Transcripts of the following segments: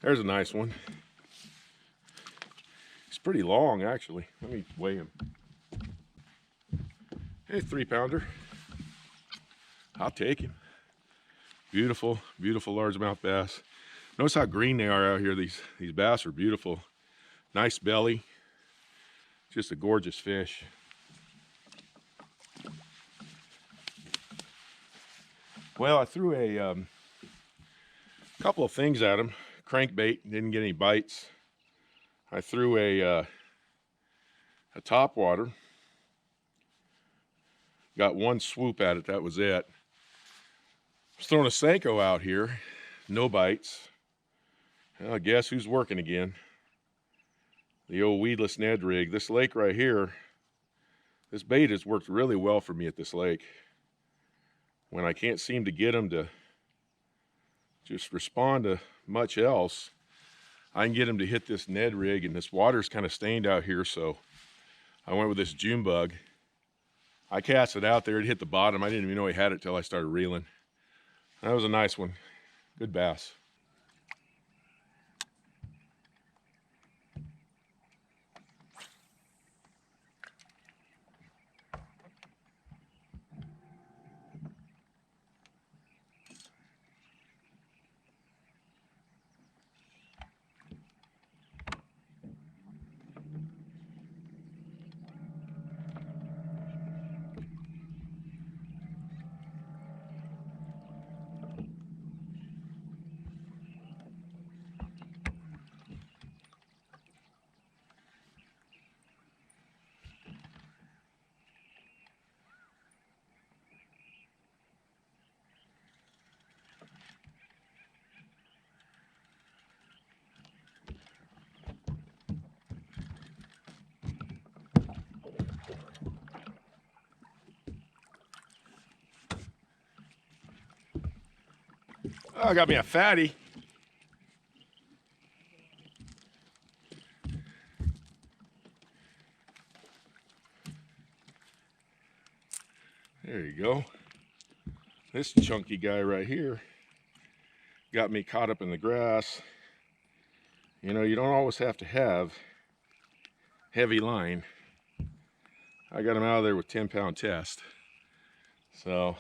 There's a nice one. He's pretty long, actually. Let me weigh him. Hey, 3-pounder. I'll take him. Beautiful, beautiful largemouth bass. Notice how green they are out here. These bass are beautiful. Nice belly. Just a gorgeous fish. Well, I threw a couple of things at him. Crankbait, didn't get any bites. I threw a topwater. Got one swoop at it, that was it. I was throwing a Senko out here, no bites. Well, guess who's working again? The old weedless Ned rig. This lake right here, this bait has worked really well for me at this lake. When I can't seem to get them to just respond to much else, I can get them to hit this Ned rig, and this water's kind of stained out here, so I went with this June bug. I cast it out there, it hit the bottom. I didn't even know he had it till I started reeling. That was a nice one. Good bass. Oh, got me a fatty. There you go. This chunky guy right here got me caught up in the grass. You know, you don't always have to have heavy line. I got him out of there with 10-pound test. So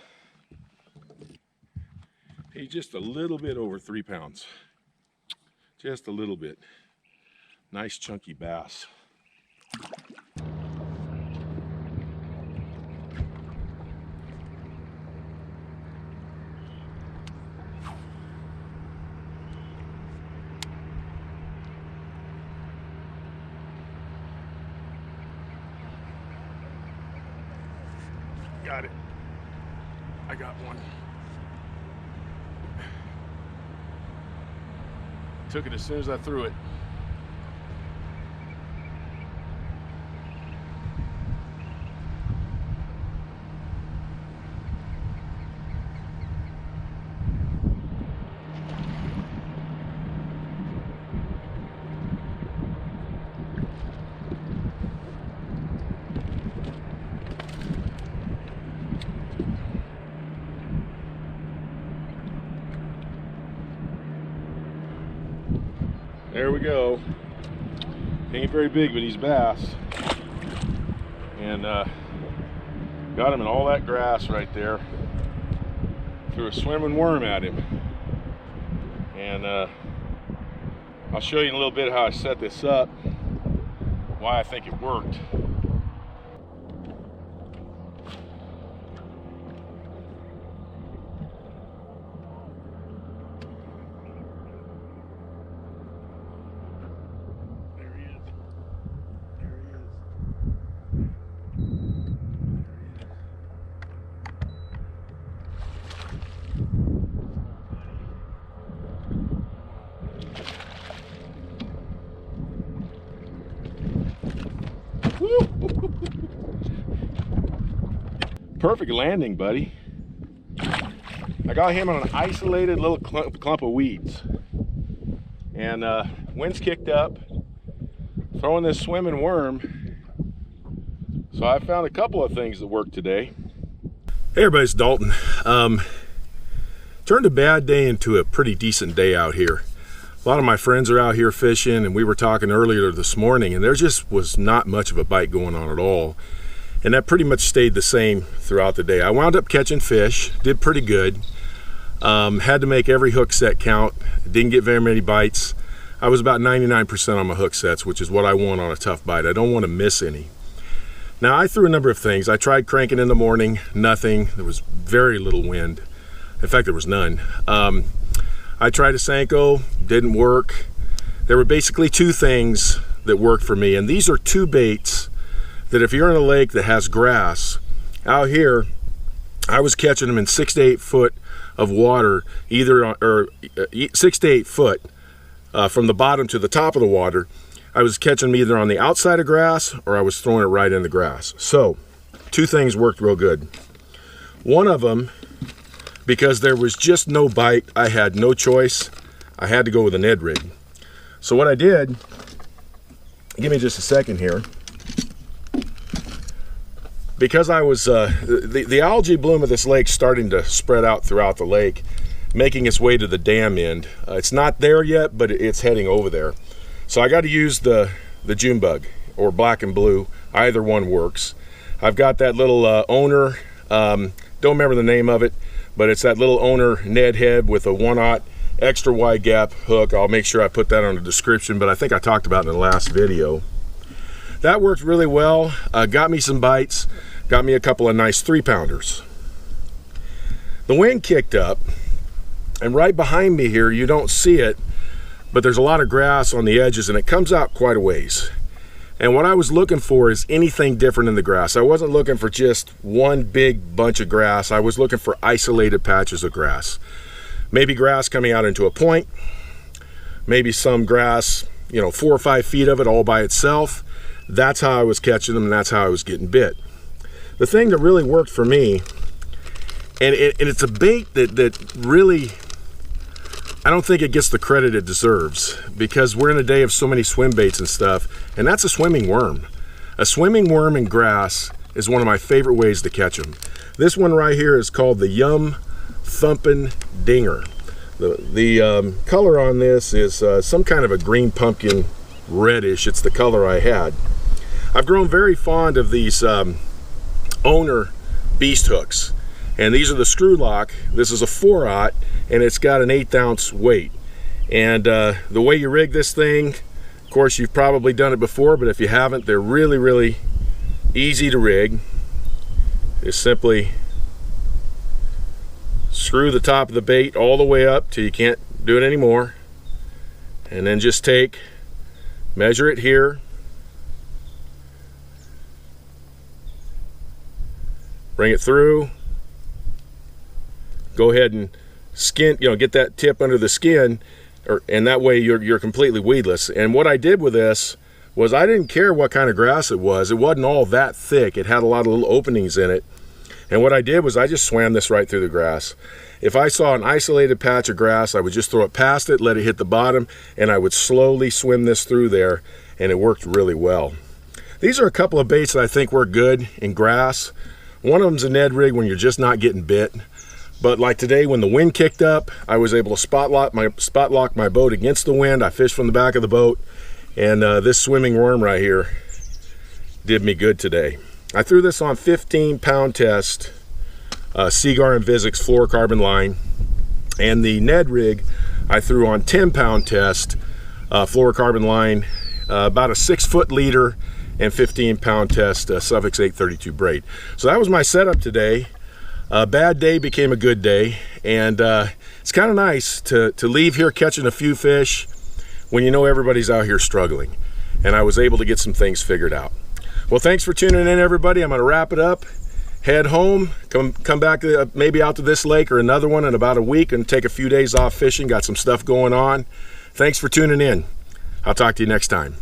he's just a little bit over 3 pounds. Just a little bit. Nice chunky bass. Got it. I got one. Took it as soon as I threw it. There we go. Ain't very big, but he's bass. And got him in all that grass right there. Threw a swimming worm at him. And I'll show you in a little bit how I set this up, why I think it worked. Perfect landing, buddy. I got him on an isolated little clump of weeds. And wind's kicked up, throwing this swimming worm. So I found a couple of things that worked today. Hey everybody, it's Dalton. Turned a bad day into a pretty decent day out here. A lot of my friends are out here fishing, and we were talking earlier this morning, and there just was not much of a bite going on at all. And that pretty much stayed the same throughout the day. I wound up catching fish, did pretty good. Had to make every hook set count. Didn't get very many bites. I was about 99% on my hook sets, which is what I want on a tough bite. I don't want to miss any. Now, I threw a number of things. I tried cranking in the morning, nothing. There was very little wind. In fact, there was none. I tried a Senko, didn't work. There were basically two things that worked for me, and these are two baits that if you're in a lake that has grass, out here, I was catching them in 6 to 8 foot of water, either 6 to 8 foot from the bottom to the top of the water. I was catching them either on the outside of grass or I was throwing it right in the grass. So, two things worked real good. One of them, because there was just no bite, I had no choice. I had to go with a Ned rig. So what I did, give me just a second here. Because I was, the algae bloom of this lake starting to spread out throughout the lake, making its way to the dam end. It's not there yet, but it's heading over there. So I got to use the June bug or black and blue. Either one works. I've got that little owner, don't remember the name of it, but it's that little owner Ned head with a 1/0 extra wide gap hook. I'll make sure I put that on the description, but I think I talked about it in the last video. That worked really well. Got me some bites, got me a couple of nice 3-pounders. The wind kicked up, and right behind me here, you don't see it, but there's a lot of grass on the edges, and it comes out quite a ways. And what I was looking for is anything different in the grass. I wasn't looking for just one big bunch of grass. I was looking for isolated patches of grass. Maybe grass coming out into a point, maybe some grass, 4 or 5 feet of it all by itself. That's how I was catching them, and that's how I was getting bit. The thing that really worked for me, and it's a bait that really, I don't think it gets the credit it deserves, because we're in a day of so many swim baits and stuff, and that's a swimming worm. A swimming worm in grass is one of my favorite ways to catch them. This one right here is called the Thumpin Dinger. The color on this is some kind of a green pumpkin reddish. It's the color I had. I've grown very fond of these owner beast hooks, and these are the screw lock. This is a 4/0, and it's got an 1/8 ounce weight. And the way you rig this thing, of course you've probably done it before, but if you haven't, they're really, really easy to rig. Just simply screw the top of the bait all the way up till you can't do it anymore, and then just measure it here, bring it through, go ahead and skin, get that tip under the skin, and that way you're completely weedless. And what I did with this was I didn't care what kind of grass it was. It wasn't all that thick. It had a lot of little openings in it. And what I did was I just swam this right through the grass. If I saw an isolated patch of grass, I would just throw it past it, let it hit the bottom, and I would slowly swim this through there, and it worked really well. These are a couple of baits that I think work good in grass. One of them's a Ned rig when you're just not getting bit. But like today, when the wind kicked up, I was able to spot lock my boat against the wind. I fished from the back of the boat, and this swimming worm right here did me good today. I threw this on 15-pound test Seagar and Vizix fluorocarbon line, and the Ned rig I threw on 10-pound test fluorocarbon line, about a 6-foot leader, and 15-pound test Suffix 832 braid. So that was my setup today. A bad day became a good day, and it's kind of nice to leave here catching a few fish when you know everybody's out here struggling, and I was able to get some things figured out. Well, thanks for tuning in, everybody. I'm going to wrap it up, head home, come back to, maybe out to this lake or another one in about a week, and take a few days off fishing. Got some stuff going on. Thanks for tuning in. I'll talk to you next time.